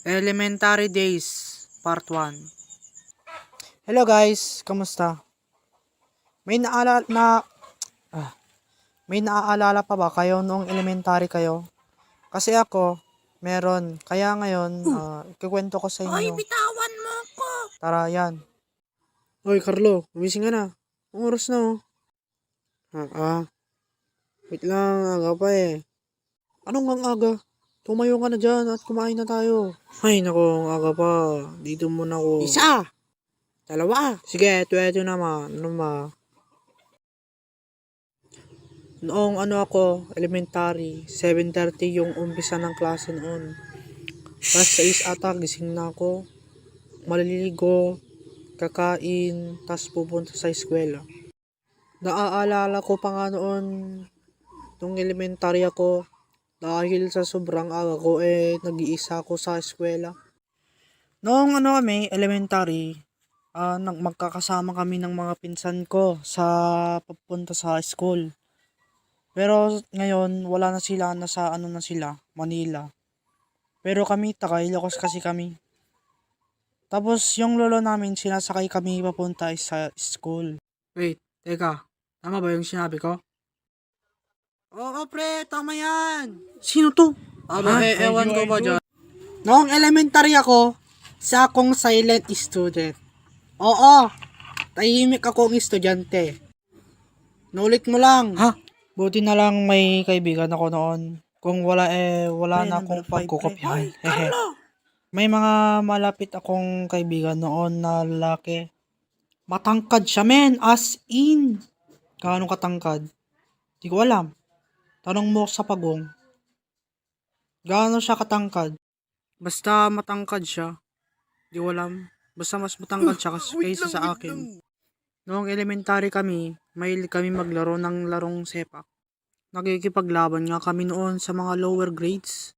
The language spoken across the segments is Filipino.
Elementary Days, Part 1. Hello guys, kamusta? May naaalala may naaalala pa ba kayo noong elementary kayo? Kasi ako, meron. Kaya ngayon, ikukwento ko sa Hoy, inyo. bitawan mo ko! Tara, yan. Hoy, Carlo, gumising ka na. Ang oras na, oh. Wait lang, aga pa eh. Anong ang aga? Tumayo ka na dyan at kumain na tayo. Ay, nako, ang aga pa. Dito muna ako. Isa! Dalawa! Sige, ito naman. Ano ba? Noong ako, elementary, 7:30 yung umpisa ng klase noon. Tapos 6 ata, gising na ako. Maliligo, kakain, tapos pupunta sa eskwela. Naaalala ko pa nga noon, nung elementary ako, dahil sa sobrang aga ko, nag-iisa ako sa eskwela. Noong kami, elementary, magkakasama kami ng mga pinsan ko sa papunta sa school. Pero ngayon, wala na sila, nasa na sila, Manila. Pero kami, taga Ilocos kasi kami. Tapos yung lolo namin, sinasakay kami papunta sa school. Wait, teka, tama ba yung sinabi ko? Oo pre, tama yan. Sino to? Ewan ko ba dyan. Noong elementary ako, isa akong silent student. Oo, tahimik akong estudyante. Naulit mo lang. Ha? Buti na lang may kaibigan ako noon. Kung wala wala na akong pagkukopyahan. Hehe. May mga malapit akong kaibigan noon na lalaki. Matangkad siya men, as in. Gaano katangkad? Di ko alam. Tanong mo sa pagong. Gaano siya katangkad? Basta matangkad siya. Di ko alam. Basta mas matangkad siya kaysa sa akin. Noong elementary kami, mahilig kami maglaro ng larong sepak. Nakikipaglaban nga kami noon sa mga lower grades.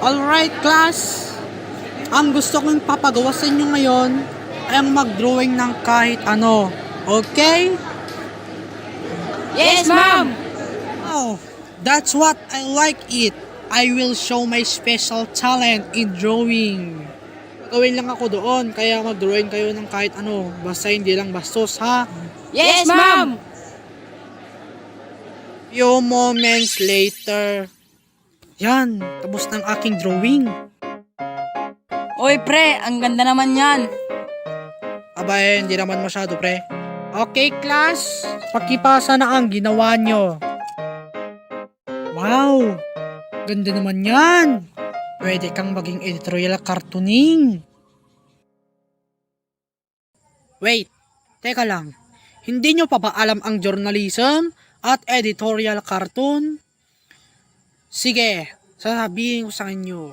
Alright class! Ang gusto kong papagawa sa inyo ngayon ay ang mag-drawing ng kahit ano. Okay? Yes, ma'am! Oh, that's what I like it. I will show my special talent in drawing. Gawin lang ako doon, kaya mag-drawing kayo ng kahit ano. Basta hindi lang bastos, ha? Yes, ma'am! Few moments later. Yan, tapos ng aking drawing. Oy, pre, ang ganda naman yan. Aba hindi naman masyado, pre. Okay, class. Pakipasa na ang ginawa nyo. Wow, ganda naman yan. Pwede kang maging editorial cartooning. Wait, teka lang. Hindi nyo pa ba alam ang journalism at editorial cartoon? Sige, sasabihin ko sa inyo.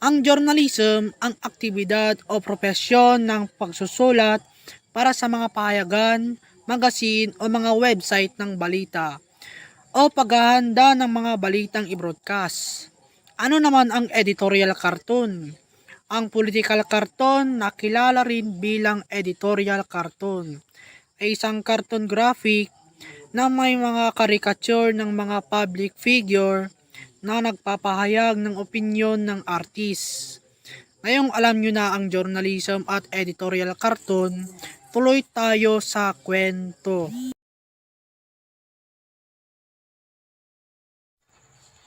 Ang journalism, ang aktibidad o propesyon ng pagsusulat para sa mga pahayagan, magazine o mga website ng balita o paghahanda ng mga balitang i-broadcast. Ano naman ang editorial cartoon? Ang political cartoon na kilala rin bilang editorial cartoon ay isang cartoon graphic na may mga caricature ng mga public figure na nagpapahayag ng opinyon ng artist. Ngayong alam nyo na ang journalism at editorial cartoon, tuloy tayo sa kwento.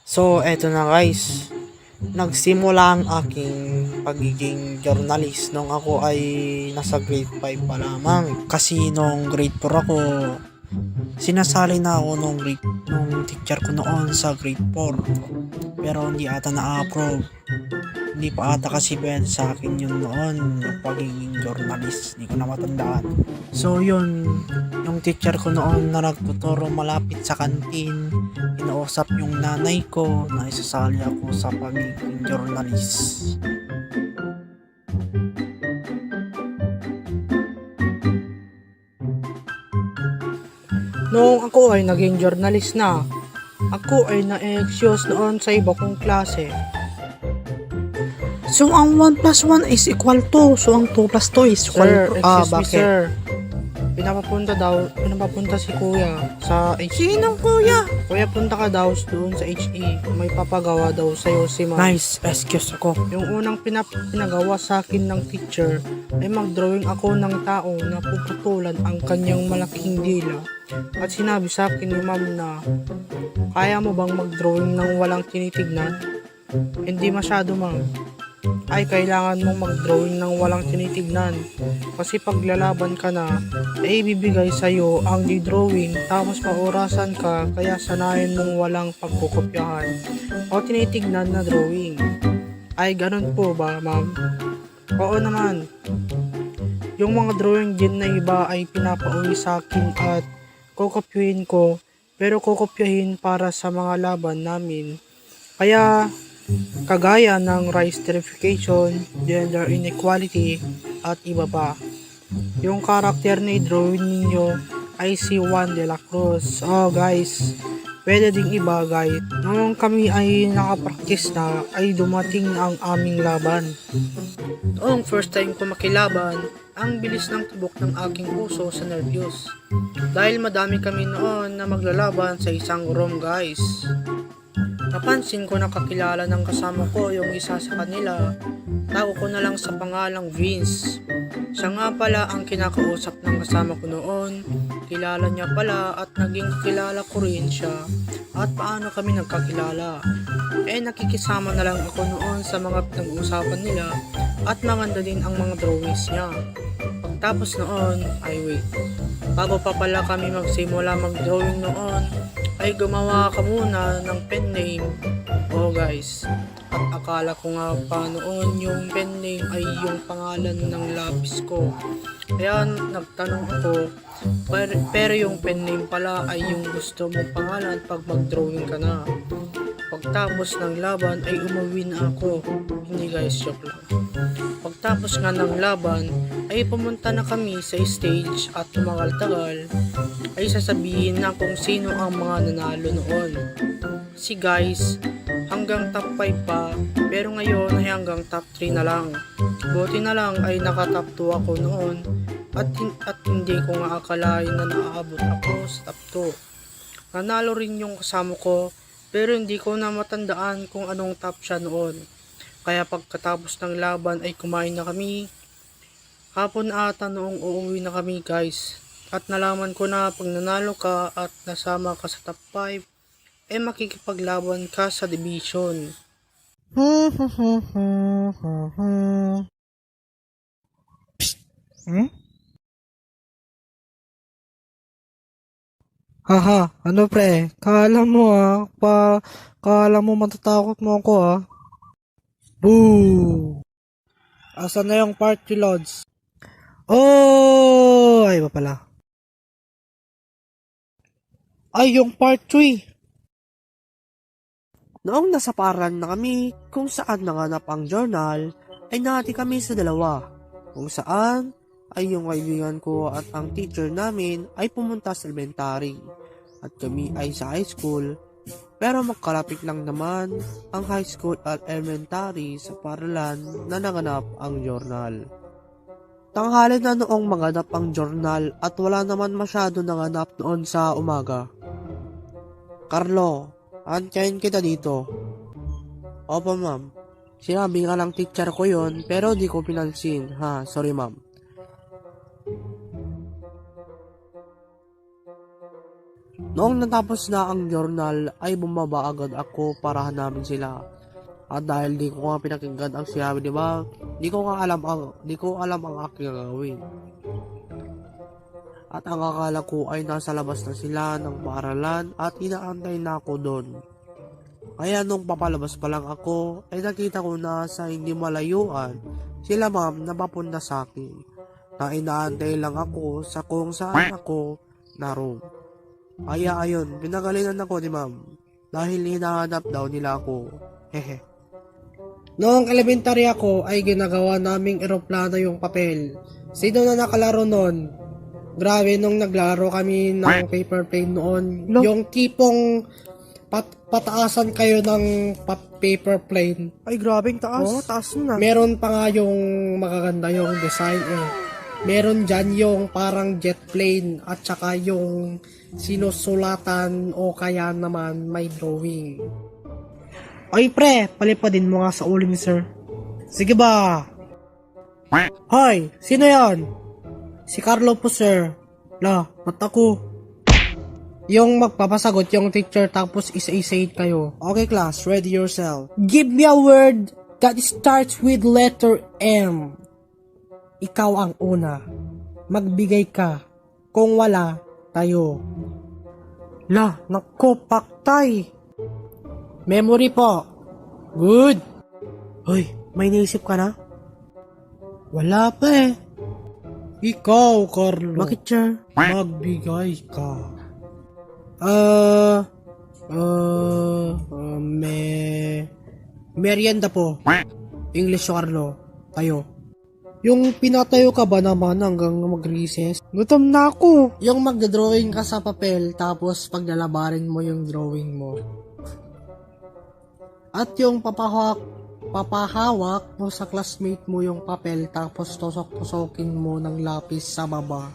So, eto na guys. Nagsimula ang aking pagiging journalist nung ako ay nasa grade 5 pa lamang. Kasi nung grade 4 ako, sinasali na ako nung teacher ko noon sa grade 4. Pero hindi ata na-approve. Hindi pa ata kasi pwede sa akin yun noon, yung pagiging journalist. Hindi ko na matandaan. So yun, yung teacher ko noon na nagtuturo malapit sa kantin, inausap yung nanay ko na isasali ako sa pagiging journalist. Noong ako ay naging journalist na, ako ay na-excuse noon sa iba kong klase. So, ang 1 plus 1 is equal to. So, ang 2 plus 2 is equal to. Bakit? Sir. pinapapunta si kuya sa HE. Sinong kuya? Kuya, punta ka daw doon sa HE. May papagawa daw sa'yo si ma'am. Nice, excuse ako. Yung unang pinagawa sa akin ng teacher ay mag-drawing ako ng tao na puputulan ang kanyang malaking dila. At sinabi sa akin ni ma'am na, kaya mo bang mag-drawing ng walang tinitignan? Hindi masyado, ma'am. Ay, kailangan mong mag-drawing ng walang tinitignan. Kasi pag lalaban ka na, ay ibibigay sa'yo ang di-drawing tapos maorasan ka kaya sanayin mong walang pagkukopyahan o tinitignan na drawing. Ay, ganun po ba, ma'am? Oo naman. Yung mga drawing din na iba ay pinapauwi sa akin at kokopyahin ko, pero kokopyahin para sa mga laban namin. Kaya, kagaya ng rice terrification, gender inequality, at iba pa. Yung karakter na i-drawing ninyo ay si Juan de la Cruz. Oh guys, pwede ding iba guys. Noong kami ay nakapractice na, ay dumating ang aming laban. Noong first time ko makilaban, ang bilis ng tibok ng aking puso sa nervyos. Dahil madami kami noon na maglalaban sa isang room guys. Napansin ko na kakilala ng kasama ko yung isa sa kanila. Tago ko na lang sa pangalang Vince. Siya nga pala ang kinakausap ng kasama ko noon. Kilala niya pala at naging kilala ko rin siya. At paano kami nagkakilala? Nakikisama na lang ako noon sa mga pinag-uusapan nila at maganda din ang mga drawings niya. Pagtapos noon, bago pa pala kami magsimula mag-drawing noon, ay gumawa ka muna ng pen name. Oh guys, at akala ko nga pa noon yung pen name ay yung pangalan ng lapis ko. Kaya nagtanong ako, pero yung pen name pala ay yung gusto mong pangalan pag mag-drawing ka na. Pagtapos ng laban ay umuwi na ako. Hindi guys, joke lang. Pagtapos nga ng laban ay pumunta na kami sa stage at tumagal-tagal ay sasabihin na kung sino ang mga nanalo noon. Si guys, hanggang top 5 pa, pero ngayon ay hanggang top 3 na lang. Buti na lang ay naka top 2 ako noon at hindi ko nga akalain na naaabot ako sa top 2. Nanalo rin yung kasama ko pero hindi ko na matandaan kung anong top siya noon. Kaya pagkatapos ng laban ay kumain na kami. Hapon ata noong uuwi na kami guys. At nalaman ko na pag nanalo ka at nasama ka sa top 5, makikipaglaban ka sa division. Haha, ano pre? Kala mo matatakot mo ako Boo! Asan na yung party loads? Oh! Ay ba pala? Ay, yung part 3! Noong nasa paaralan na kami kung saan nanganap ang journal, ay nahati kami sa dalawa. Kung saan ay yung kaibigan ko at ang teacher namin ay pumunta sa elementary. At kami ay sa high school. Pero magkalapit lang naman ang high school at elementary sa paaralan na naganap ang journal. Tanghali na noong maganap ang journal at wala naman masyado nanganap noon sa umaga. Carlo, antayin kita dito. Opo ma'am. Sinabi nga lang teacher ko yon pero di ko pinansin. Sorry ma'am. Noong natapos na ang journal ay bumaba agad ako para hanapin sila. At dahil di ko nga pinakinggan ang sinabi ni ma'am, di ko alam ang aking gagawin. At ang akala ko ay nasa labas na sila ng paaralan at inaantay na ako doon. Kaya nung papalabas pa lang ako ay nakita ko na sa hindi malayuan sila ma'am na papunta sa akin. Na inaantay lang ako sa kung saan ako na room. Kaya ayun, pinagalingan ako ni ma'am dahil hinahanap daw nila ako. Hehe. Noong elementary ako ay ginagawa naming eroplano yung papel. Sino na nakalaro noon? Grabe nung naglaro kami ng paper plane noon. Yung tipong pataasan kayo ng paper plane. Ay grabing taas. Oo, taas na. Meron pa nga yung magaganda yung design Meron dyan yung parang jet plane at saka yung sinusulatan o kaya naman may drawing. Oy pre, palipadin mo nga sa ulo ni sir. Sige ba? Hoy, sino yan? Si Carlo po sir. La, ba't ako? Yung magpapasagot yung teacher tapos isa-isayin kayo. Okay class, ready yourself. Give me a word that starts with letter M. Ikaw ang una. Magbigay ka. Kung wala, tayo. La, nako, paktay. Memory po. Good. Hoy, may naisip ka na? Wala pa eh. Ikaw, Carlo. Bakit, sir? Magbigay ka. Merienda po. English, Carlo. Tayo. Yung pinatayo ka ba naman hanggang mag-recess? Gutom na ako. Yung magdodrawing ka sa papel tapos paglalabarin mo yung drawing mo. At yung papahawak mo sa classmate mo yung papel tapos tusok-tusokin mo ng lapis sa baba.